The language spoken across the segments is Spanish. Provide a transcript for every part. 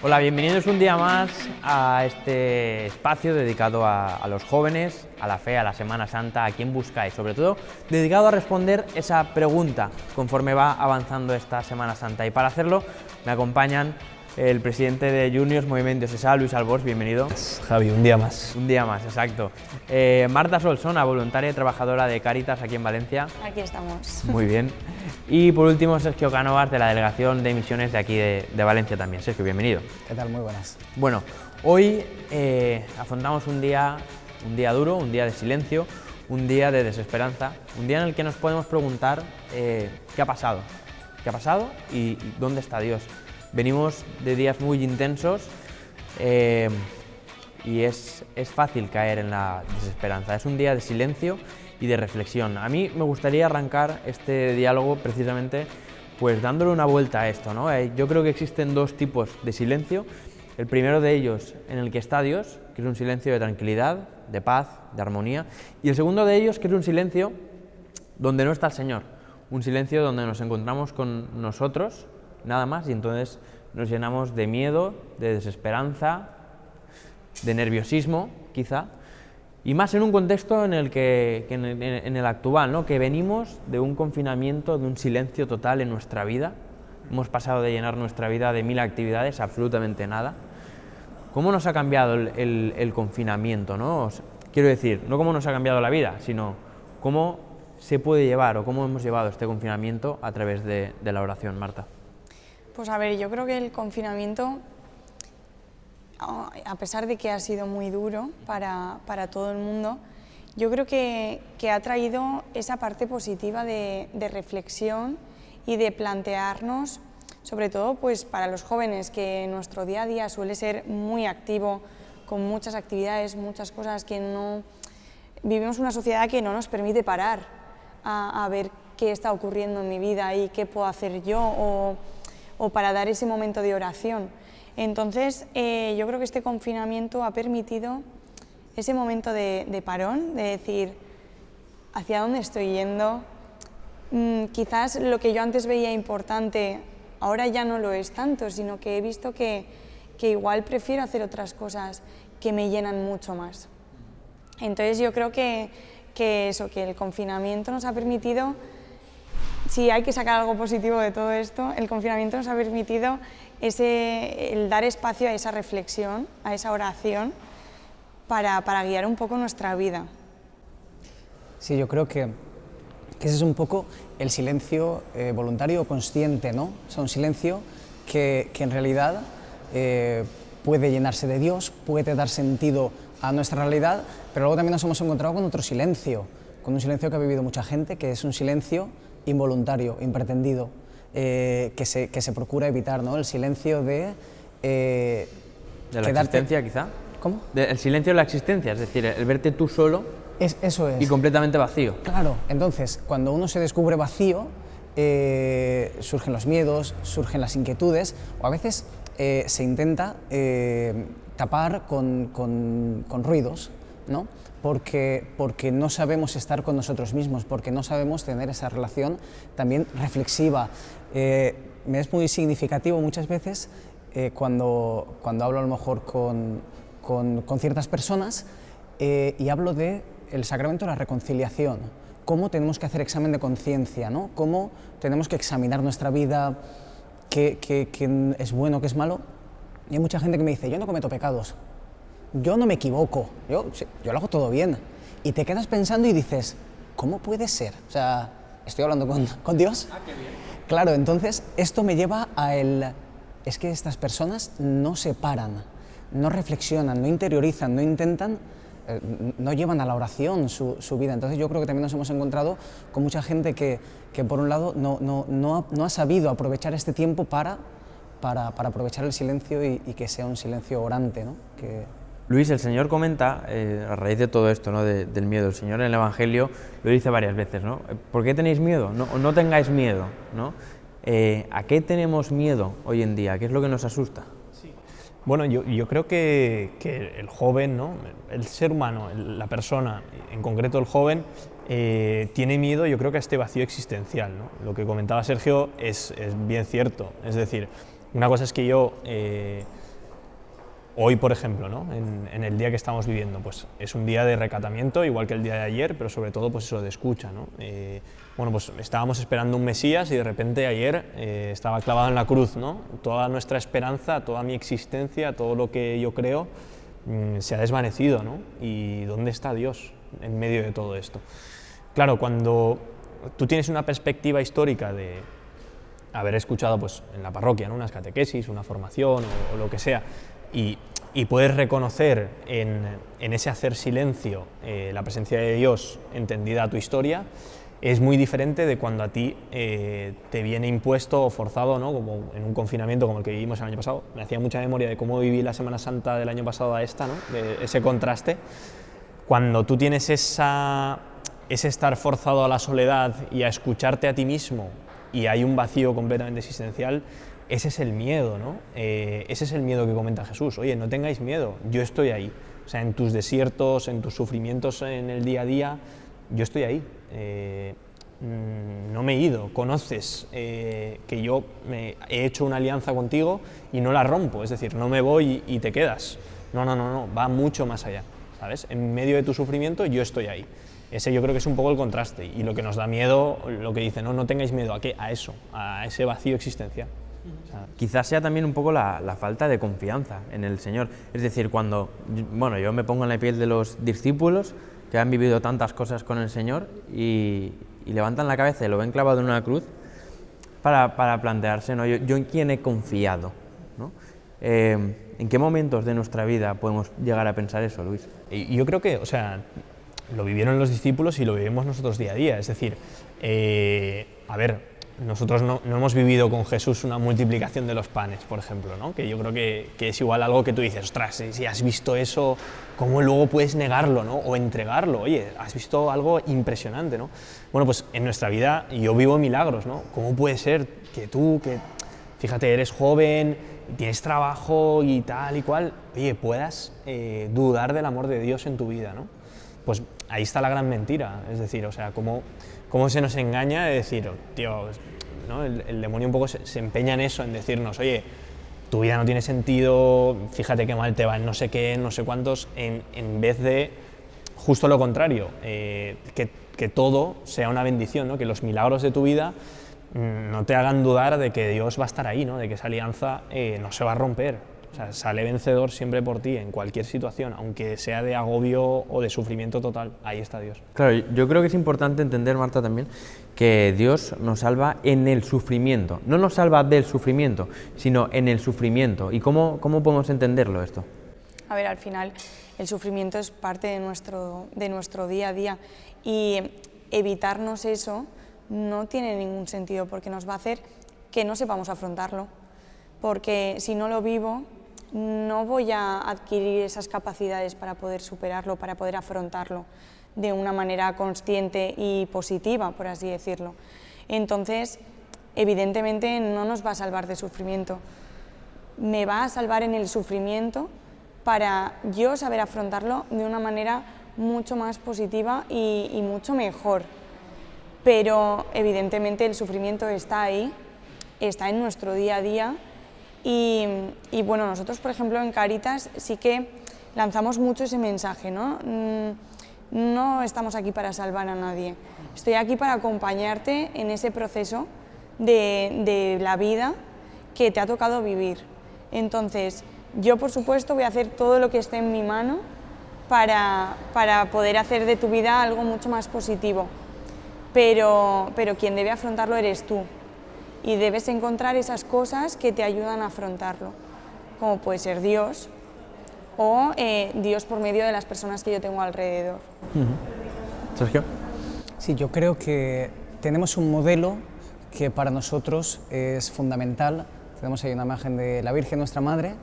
Hola, bienvenidos un día más a este espacio dedicado a los jóvenes, a la fe, a la Semana Santa, a quién buscáis, sobre todo dedicado a responder esa pregunta conforme va avanzando esta Semana Santa. Y para hacerlo me acompañan el presidente de Juniors Movimiento SESA, Luis Albors, bienvenido. Javi, un día más. Un día más, exacto. Marta Solsona, voluntaria y trabajadora de Cáritas aquí en Valencia. Aquí estamos. Muy bien. Y por último, Sergio Cánovas, de la Delegación de Misiones de aquí de Valencia también. Sergio, bienvenido. ¿Qué tal? Muy buenas. Bueno, hoy afrontamos un día duro, un día de silencio, un día de desesperanza, un día en el que nos podemos preguntar ¿qué ha pasado? ¿Qué ha pasado y dónde está Dios? Venimos de días muy intensos y es fácil caer en la desesperanza. Es un día de silencio y de reflexión. A mí me gustaría arrancar este diálogo precisamente pues dándole una vuelta a esto, ¿no? Yo creo que existen dos tipos de silencio. El primero de ellos en el que está Dios, que es un silencio de tranquilidad, de paz, de armonía. Y el segundo de ellos que es un silencio donde no está el Señor. Un silencio donde nos encontramos con nosotros, nada más, y entonces nos llenamos de miedo, de desesperanza, de nerviosismo, quizá, y más en un contexto en el en el actual, ¿no? Que venimos de un confinamiento, de un silencio total en nuestra vida. Hemos pasado de llenar nuestra vida de 1000 actividades a absolutamente nada. ¿Cómo nos ha cambiado el confinamiento, ¿no? Quiero decir, no cómo nos ha cambiado la vida, sino cómo se puede llevar o cómo hemos llevado este confinamiento a través de la oración, Marta. Pues a ver, yo creo que el confinamiento, a pesar de que ha sido muy duro para todo el mundo, yo creo que ha traído esa parte positiva de reflexión y de plantearnos, sobre todo pues para los jóvenes, que nuestro día a día suele ser muy activo, con muchas actividades, muchas cosas que no... Vivimos una sociedad que no nos permite parar a ver qué está ocurriendo en mi vida y qué puedo hacer yo o para dar ese momento de oración. Entonces, yo creo que este confinamiento ha permitido ese momento de parón, de decir, ¿hacia dónde estoy yendo? Quizás lo que yo antes veía importante, ahora ya no lo es tanto, sino que he visto que igual prefiero hacer otras cosas que me llenan mucho más. Entonces, yo creo que el confinamiento nos ha permitido, si hay que sacar algo positivo de todo esto, el confinamiento nos ha permitido el dar espacio a esa reflexión, a esa oración, para guiar un poco nuestra vida. Sí, yo creo que ese es un poco el silencio voluntario o consciente, ¿no? O sea, un silencio que en realidad puede llenarse de Dios, puede dar sentido a nuestra realidad, pero luego también nos hemos encontrado con otro silencio, con un silencio que ha vivido mucha gente, que es un silencio involuntario, impretendido, que se procura evitar, ¿no? El silencio de la existencia, quizá. ¿Cómo? El silencio de la existencia, es decir, el verte tú solo. Eso es. Y completamente vacío. Claro, entonces, cuando uno se descubre vacío, surgen los miedos, surgen las inquietudes, o a veces se intenta tapar con ruidos, ¿no? Porque no sabemos estar con nosotros mismos, porque no sabemos tener esa relación también reflexiva. Me es muy significativo muchas veces cuando hablo a lo mejor con ciertas personas y hablo del sacramento de la reconciliación, cómo tenemos que hacer examen de conciencia, ¿no? Cómo tenemos que examinar nuestra vida, qué es bueno, qué es malo. Y hay mucha gente que me dice, yo no cometo pecados, yo no me equivoco, yo lo hago todo bien. Y te quedas pensando y dices, ¿cómo puede ser? O sea, ¿estoy hablando con Dios? Ah, qué bien. Claro, entonces esto me lleva es que estas personas no se paran, no reflexionan, no interiorizan, no intentan, no llevan a la oración su vida. Entonces yo creo que también nos hemos encontrado con mucha gente que por un lado no ha sabido aprovechar este tiempo para aprovechar el silencio y que sea un silencio orante, ¿no? Luis, el Señor comenta, a raíz de todo esto, ¿no? del miedo, el Señor en el Evangelio lo dice varias veces, ¿no? ¿Por qué tenéis miedo? No tengáis miedo, ¿no? ¿A qué tenemos miedo hoy en día? ¿Qué es lo que nos asusta? Sí. Bueno, yo creo que el joven, ¿no? El ser humano, la persona, en concreto el joven, tiene miedo, yo creo que a este vacío existencial, ¿no? Lo que comentaba Sergio es bien cierto, es decir, una cosa es que yo hoy, por ejemplo, ¿no? En el día que estamos viviendo, pues es un día de recatamiento, igual que el día de ayer, pero sobre todo pues eso de escucha, ¿no? Bueno, pues estábamos esperando un Mesías y de repente ayer estaba clavado en la cruz, ¿no? Toda nuestra esperanza, toda mi existencia, todo lo que yo creo se ha desvanecido, ¿no? ¿Y dónde está Dios en medio de todo esto? Claro, cuando tú tienes una perspectiva histórica de haber escuchado pues, en la parroquia, ¿no? Unas catequesis, una formación o lo que sea, y puedes reconocer en ese hacer silencio la presencia de Dios entendida a tu historia, es muy diferente de cuando a ti te viene impuesto o forzado, ¿no? Como en un confinamiento como el que vivimos el año pasado. Me hacía mucha memoria de cómo viví la Semana Santa del año pasado a esta, ¿no? De ese contraste. Cuando tú tienes ese estar forzado a la soledad y a escucharte a ti mismo y hay un vacío completamente existencial, ese es el miedo, ¿no? Ese es el miedo que comenta Jesús. Oye, no tengáis miedo, yo estoy ahí. O sea, en tus desiertos, en tus sufrimientos en el día a día, yo estoy ahí. No me he ido, conoces que yo he hecho una alianza contigo y no la rompo, es decir, no me voy y te quedas. No, va mucho más allá, ¿sabes? En medio de tu sufrimiento yo estoy ahí. Ese yo creo que es un poco el contraste y lo que nos da miedo, lo que dice, no tengáis miedo, ¿a qué? A eso, a ese vacío existencial. O sea, quizás sea también un poco la falta de confianza en el Señor. Es decir, cuando yo me pongo en la piel de los discípulos que han vivido tantas cosas con el Señor y levantan la cabeza y lo ven clavado en una cruz para plantearse, ¿no? Yo en quién he confiado, ¿no? ¿En qué momentos de nuestra vida podemos llegar a pensar eso, Luis? y yo creo que, o sea, lo vivieron los discípulos y lo vivimos nosotros día a día. Es decir, a ver, nosotros no hemos vivido con Jesús una multiplicación de los panes, por ejemplo, ¿no? Que yo creo que es igual algo que tú dices, ostras, si has visto eso, ¿cómo luego puedes negarlo, ¿no? O entregarlo? Oye, has visto algo impresionante, ¿no? Bueno, pues en nuestra vida yo vivo milagros, ¿no? ¿Cómo puede ser que tú, que fíjate, eres joven, tienes trabajo y tal y cual, oye, puedas dudar del amor de Dios en tu vida, ¿no? Pues ahí está la gran mentira, es decir, o sea, cómo se nos engaña de decir, tío, ¿no? El demonio un poco se empeña en eso, en decirnos, oye, tu vida no tiene sentido, fíjate qué mal te va en no sé qué, no sé cuántos, en vez de justo lo contrario, que todo sea una bendición, ¿no? Que los milagros de tu vida no te hagan dudar de que Dios va a estar ahí, ¿no? De que esa alianza no se va a romper. O sea, sale vencedor siempre por ti, en cualquier situación, aunque sea de agobio o de sufrimiento total, ahí está Dios. Claro, yo creo que es importante entender, Marta, también, que Dios nos salva en el sufrimiento. No nos salva del sufrimiento, sino en el sufrimiento. ¿Y cómo podemos entenderlo esto? A ver, al final el sufrimiento es parte de nuestro día a día y evitarnos eso no tiene ningún sentido porque nos va a hacer que no sepamos afrontarlo. Porque si no lo vivo, no voy a adquirir esas capacidades para poder superarlo, para poder afrontarlo de una manera consciente y positiva, por así decirlo. Entonces, evidentemente no nos va a salvar de sufrimiento. Me va a salvar en el sufrimiento para yo saber afrontarlo de una manera mucho más positiva y mucho mejor. Pero evidentemente el sufrimiento está ahí, está en nuestro día a día. Y bueno, nosotros, por ejemplo, en Cáritas sí que lanzamos mucho ese mensaje, ¿no? No estamos aquí para salvar a nadie, estoy aquí para acompañarte en ese proceso de la vida que te ha tocado vivir. Entonces, yo, por supuesto, voy a hacer todo lo que esté en mi mano para poder hacer de tu vida algo mucho más positivo, pero quien debe afrontarlo eres tú. Y debes encontrar esas cosas que te ayudan a afrontarlo, como puede ser Dios o Dios por medio de las personas que yo tengo alrededor. Sergio. Sí, yo creo que tenemos un modelo que para nosotros es fundamental. Tenemos ahí una imagen de la Virgen, nuestra Madre,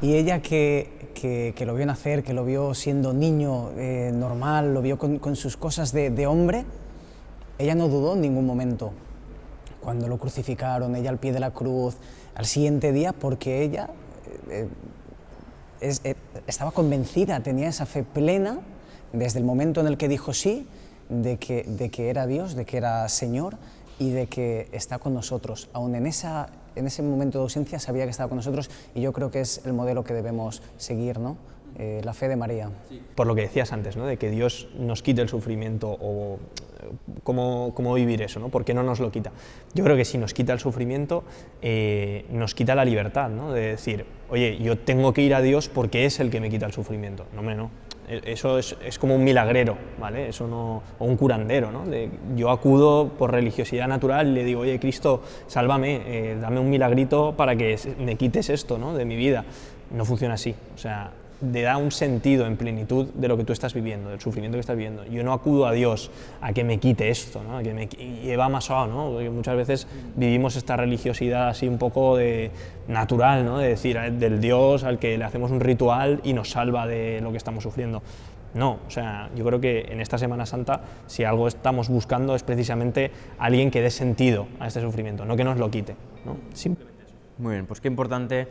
y ella que lo vio nacer, que lo vio siendo niño normal, lo vio con sus cosas de hombre, ella no dudó en ningún momento. Cuando lo crucificaron, ella al pie de la cruz, al siguiente día, porque ella estaba convencida, tenía esa fe plena desde el momento en el que dijo sí, de que era Dios, de que era Señor, y de que está con nosotros. Aún en ese momento de ausencia sabía que estaba con nosotros, y yo creo que es el modelo que debemos seguir, ¿no? La fe de María. Por lo que decías antes, ¿no? De que Dios nos quite el sufrimiento, o cómo vivir eso, ¿no? ¿Por qué no nos lo quita? Yo creo que si nos quita el sufrimiento, nos quita la libertad, ¿no? De decir, oye, yo tengo que ir a Dios porque es el que me quita el sufrimiento. No, hombre, no. Eso es como un milagrero, ¿vale? Eso no, o un curandero, ¿no? Yo acudo por religiosidad natural y le digo, oye, Cristo, sálvame, dame un milagrito para que me quites esto, ¿no? De mi vida. No funciona así, o sea, le da un sentido en plenitud de lo que tú estás viviendo, del sufrimiento que estás viviendo. Yo no acudo a Dios a que me quite esto, ¿no? A que me lleva más suave, ¿no? Porque muchas veces vivimos esta religiosidad así un poco natural, ¿no? De decir, del Dios al que le hacemos un ritual y nos salva de lo que estamos sufriendo. No, o sea, yo creo que en esta Semana Santa, si algo estamos buscando es precisamente alguien que dé sentido a este sufrimiento, no que nos lo quite, ¿no? Simplemente eso. Muy bien, pues qué importante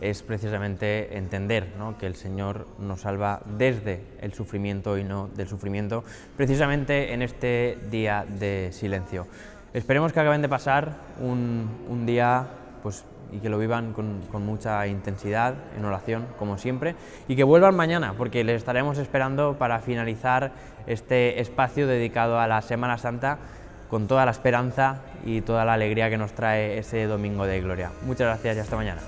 es precisamente entender, ¿no? Que el Señor nos salva desde el sufrimiento y no del sufrimiento, precisamente en este día de silencio. Esperemos que acaben de pasar un día, pues, y que lo vivan con mucha intensidad, en oración, como siempre, y que vuelvan mañana, porque les estaremos esperando para finalizar este espacio dedicado a la Semana Santa con toda la esperanza y toda la alegría que nos trae ese Domingo de Gloria. Muchas gracias y hasta mañana.